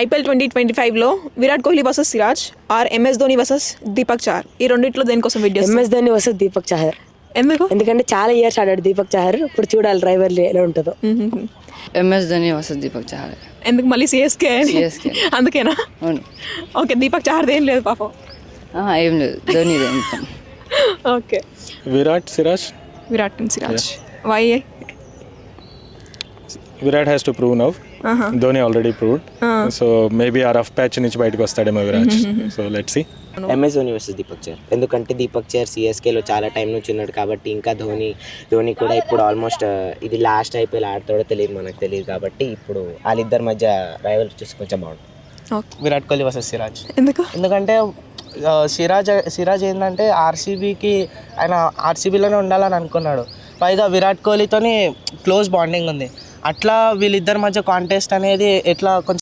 IPL 2025లో Virat Kohli versus Siraj or MS Dhoni versus Deepak Chahar, ఈ రెండిట్లో దేనికోసం వెయిట్ చేస్తారు? MS Dhoni versus Deepak Chahar. ఎందుకు? ఎందుకంటే చాలా ఇయర్స్ ఆడాడు దీపక్ చాహర్. ఇప్పుడు చూడాలి డ్రైవర్ ఎలా ఉంటుందో. MS Dhoni versus Deepak Chahar. ఎందుకు మళ్ళీ సిఎస్కే? అందుకేనా? అవును. ఓకే, దీపక్ చాహర్ ఏం లేదు పాపం. ఏం లేదు, ధోని మొత్తం. Okay, Virat and Siraj. Why? Virat has to prove now. Dhoni already proved. So maybe a rough patch నుంచి బయటకు వస్తాడేమో Virat. So let's see. MS Dhoni versus Deepak Chahar. ఎందుకంటే దీపక్ చాహర్ సిఎస్కేలో చాలా టైం నుంచి ఉన్నాడు కాబట్టి, ఇంకా ధోని కూడా ఇప్పుడు ఆల్మోస్ట్ ఇది లాస్ట్ ఐపీఎల్ ఆడతాడో తెలియదు, మనకు తెలియదు కాబట్టి ఇప్పుడు వాళ్ళిద్దరి మధ్య రైవల్ చూసి కొంచెం బాగుంటుంది. విరాట్ కోహ్లీ వర్సెస్ సిరాజ్. ఎందుకంటే సిరాజ్ ఏంటంటే ఆర్సీబీకి ఆయన ఆర్సీబీలోనే ఉండాలని అనుకున్నాడు. పైగా విరాట్ కోహ్లీతోని క్లోజ్ బాండింగ్ ఉంది. అట్లా వీళ్ళిద్దరి మధ్య కాంటెస్ట్ అనేది ఎట్లా కొంచెం